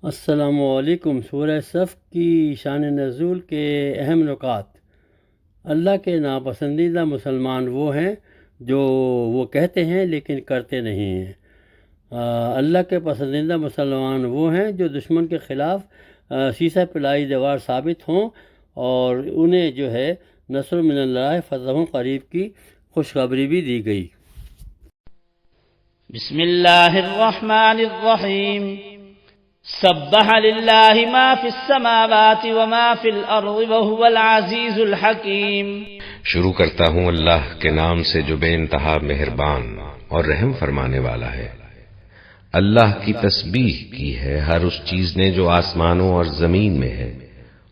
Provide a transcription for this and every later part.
السلام علیکم۔ سورہ صف کی شان نزول کے اہم نکات۔ اللہ کے ناپسندیدہ مسلمان وہ ہیں جو وہ کہتے ہیں لیکن کرتے نہیں ہیں۔ اللہ کے پسندیدہ مسلمان وہ ہیں جو دشمن کے خلاف سیسہ پلائی دیوار ثابت ہوں اور انہیں جو ہے نصر من اللہ فتح قریب کی خوشخبری بھی دی گئی۔ بسم اللہ الرحمن الرحیم سبح للہ ما فی السماوات وما فی الارض وهو العزیز الحکیم۔ شروع کرتا ہوں اللہ کے نام سے جو بے انتہا مہربان اور رحم فرمانے والا ہے۔ اللہ کی تسبیح کی ہے ہر اس چیز نے جو آسمانوں اور زمین میں ہے،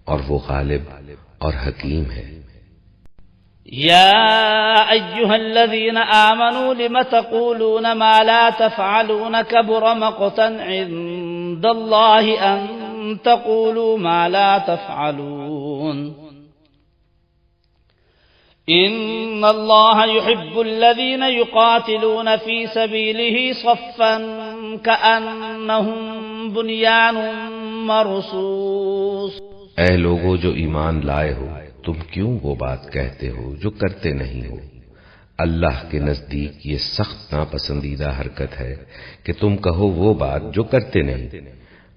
اور وہ غالب اور حکیم ہے۔ یا ایہا الذین آمنوا لم تقولون ما لا تفعلون کبر مقتا عند اللہ ان تقولوا ما لا تفعلون ان اللہ يحب الذین یقاتلون فی سبیلہ صفا کأنہم بنیان مرصوص۔ اے لوگو جو ایمان لائے ہو، تم کیوں وہ بات کہتے ہو جو کرتے نہیں ہو؟ اللہ کے نزدیک یہ سخت ناپسندیدہ حرکت ہے کہ تم کہو وہ بات جو کرتے نہیں۔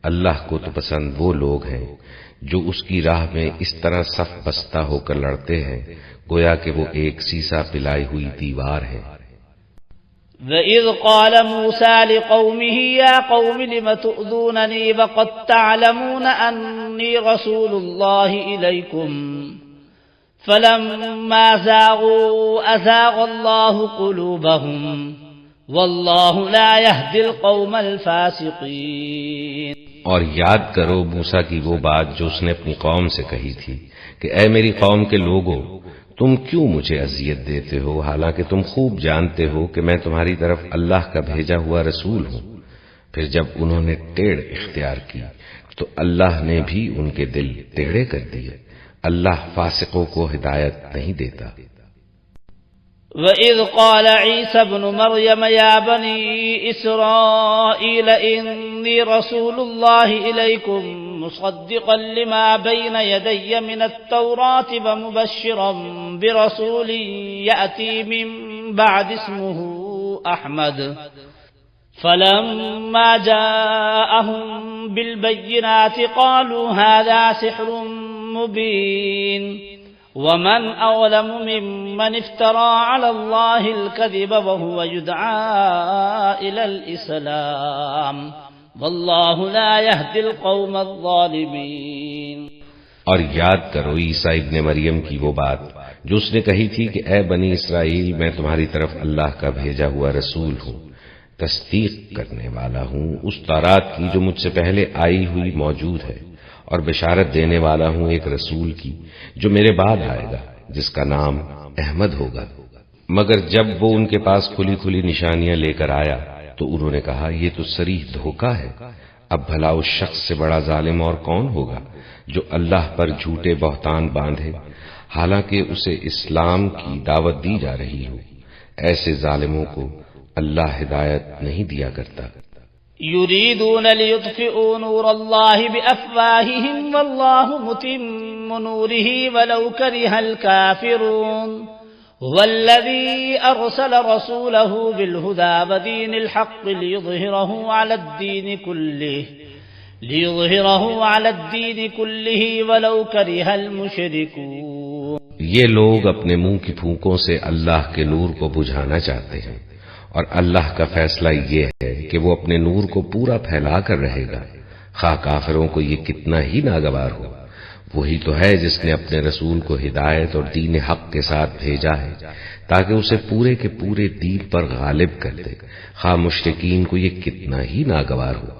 اللہ کو تو پسند وہ لوگ ہیں جو اس کی راہ میں اس طرح صف بستہ ہو کر لڑتے ہیں گویا کہ وہ ایک سیسہ پلائی ہوئی دیوار ہے۔ وَإِذْ قَالَ مُوسَى لِقَوْمِهِ يَا قَوْمِ لِمَ تُؤْذُونَنِي وَقَدْ تَعْلَمُونَ أَنِّي رَسُولُ اللَّهِ إِلَيْكُمْ فَلَمَّا زَاغُوا أَزَاغَ اللَّهُ قُلُوبَهُمْ وَاللَّهُ لَا يَهْدِي الْقَوْمَ الْفَاسِقِينَ۔ اور یاد کرو موسیٰ کی وہ بات جو اس نے اپنی قوم سے کہی تھی کہ اے میری قوم کے لوگو، تم کیوں مجھے اذیت دیتے ہو حالانکہ تم خوب جانتے ہو کہ میں تمہاری طرف اللہ کا بھیجا ہوا رسول ہوں۔ پھر جب انہوں نے ٹیڑھ اختیار کی تو اللہ نے بھی ان کے دل ٹیڑھے کر دیے۔ اللہ فاسقوں کو ہدایت نہیں دیتا۔ وَإِذْ قَالَ عِيسَى ابْنُ مَرْيَمَ يَا بَنِي إِسْرَائِيلَ إِنِّي رَسُولُ اللَّهِ إِلَيْكُمْ مُصَدِّقًا لِمَا بَيْنَ يَدَيَّ مِنَ التَّوْرَاةِ وَمُبَشِّرًا بِرَسُولٍ يَأْتِي مِن بَعْدِ اسْمُهُ أَحْمَدُ فَلَمَّا جَاءَهُم بِالْبَيِّنَاتِ قَالُوا هَذَا سِحْرٌ مُبِينٌ ومن أظلم ممن افترى على الله الكذب وهو يدعى إلى الإسلام والله لا يهدي القوم الظالمين۔ اور یاد کرو عیسیٰ ابن مریم کی وہ بات جو اس نے کہی تھی کہ اے بنی اسرائیل، میں تمہاری طرف اللہ کا بھیجا ہوا رسول ہوں، تصدیق کرنے والا ہوں اس تورات کی جو مجھ سے پہلے آئی ہوئی موجود ہے، اور بشارت دینے والا ہوں ایک رسول کی جو میرے بعد آئے گا جس کا نام احمد ہوگا۔ مگر جب وہ ان کے پاس کھلی کھلی نشانیاں لے کر آیا تو انہوں نے کہا یہ تو صریح دھوکہ ہے۔ اب بھلا اس شخص سے بڑا ظالم اور کون ہوگا جو اللہ پر جھوٹے بہتان باندھے حالانکہ اسے اسلام کی دعوت دی جا رہی ہو۔ ایسے ظالموں کو اللہ ہدایت نہیں دیا کرتا۔ يريدون ليطفئوا نور الله بأفواههم والله متم نوره ولو كره الكافرون هو الذي أرسل رسوله بالهدى ودين الحق ليظهره على الدين كله ولو كره المشركون۔ یہ لوگ اپنے منہ کی پھونکوں سے اللہ کے نور کو بجھانا چاہتے ہیں، اور اللہ کا فیصلہ یہ ہے کہ وہ اپنے نور کو پورا پھیلا کر رہے گا، خواہ کافروں کو یہ کتنا ہی ناگوار ہو۔ وہی تو ہے جس نے اپنے رسول کو ہدایت اور دین حق کے ساتھ بھیجا ہے تاکہ اسے پورے کے پورے دین پر غالب کر دے، خواہ مشرکین کو یہ کتنا ہی ناگوار ہو۔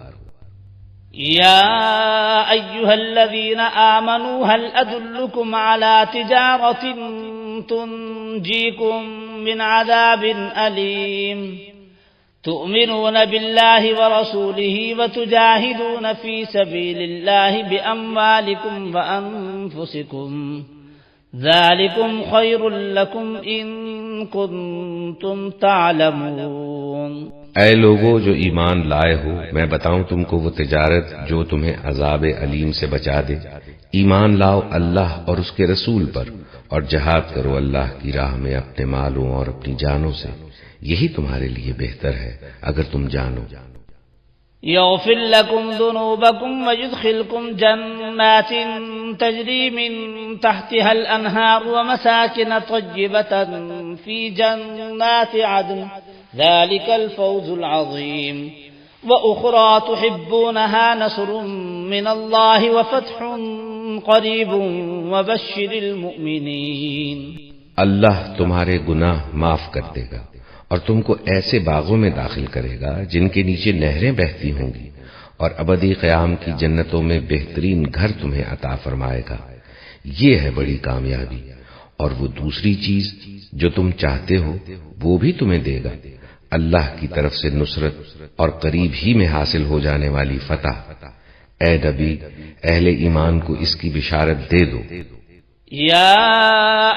يا أيها الذين آمنوا هل أدلكم على تجارة تنجيكم من عذاب أليم تؤمنون بالله ورسوله وتجاهدون في سبيل الله بأموالكم وأنفسكم ذلكم خير لكم إن كنتم تعلمون۔ اے لوگو جو ایمان لائے ہو، میں بتاؤں تم کو وہ تجارت جو تمہیں عذاب علیم سے بچا دے۔ ایمان لاؤ اللہ اور اس کے رسول پر، اور جہاد کرو اللہ کی راہ میں اپنے مالوں اور اپنی جانوں سے، یہی تمہارے لیے بہتر ہے اگر تم جانو۔ يغفر لكم ذنوبكم ويدخلكم جنات تجري من تحتها الأنهار ومساكن طيبة في جنات عدن ذلك الفوز العظيم وأخرى تحبونها نصر من الله وفتح قريب وبشر المؤمنين۔ اللہ تمہارے گناہ معاف کر دے گا اور تم کو ایسے باغوں میں داخل کرے گا جن کے نیچے نہریں بہتی ہوں گی، اور ابدی قیام کی جنتوں میں بہترین گھر تمہیں عطا فرمائے گا۔ یہ ہے بڑی کامیابی، اور وہ دوسری چیز جو تم چاہتے ہو وہ بھی تمہیں دے گا، اللہ کی طرف سے نصرت اور قریب ہی میں حاصل ہو جانے والی فتح۔ اے نبی، اہل ایمان کو اس کی بشارت دے دو۔ يا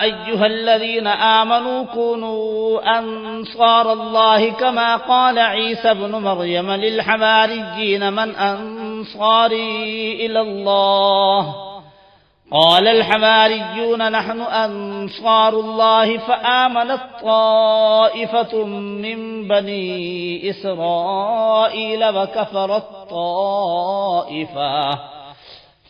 أيها الذين آمنوا كونوا أنصار الله كما قال عيسى ابن مريم للحواريين من أنصاري إلى الله قال الحواريون نحن أنصار الله فآمنت طائفة من بني إسرائيل وكفرت طائفة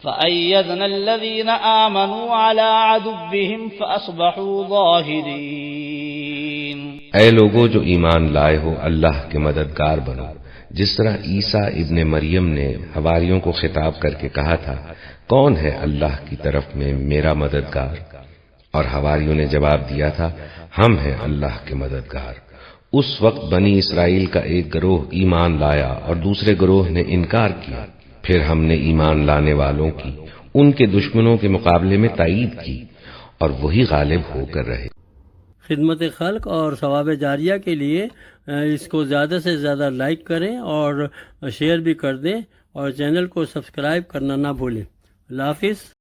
فأيدنا الذين آمنوا على عدوهم فأصبحوا ظاهرين۔ اے لوگو جو ایمان لائے ہو، اللہ کے مددگار بنو، جس طرح عیسیٰ ابن مریم نے حواریوں کو خطاب کر کے کہا تھا، کون ہے اللہ کی طرف میں میرا مددگار؟ اور حواریوں نے جواب دیا تھا، ہم ہیں اللہ کے مددگار۔ اس وقت بنی اسرائیل کا ایک گروہ ایمان لایا اور دوسرے گروہ نے انکار کیا، پھر ہم نے ایمان لانے والوں کی ان کے دشمنوں کے مقابلے میں تائید کی، اور وہی غالب ہو کر رہے۔ خدمت خلق اور ثواب جاریہ کے لیے اس کو زیادہ سے زیادہ لائک کریں اور شیئر بھی کر دیں، اور چینل کو سبسکرائب کرنا نہ بھولیں۔ اللہ حافظ۔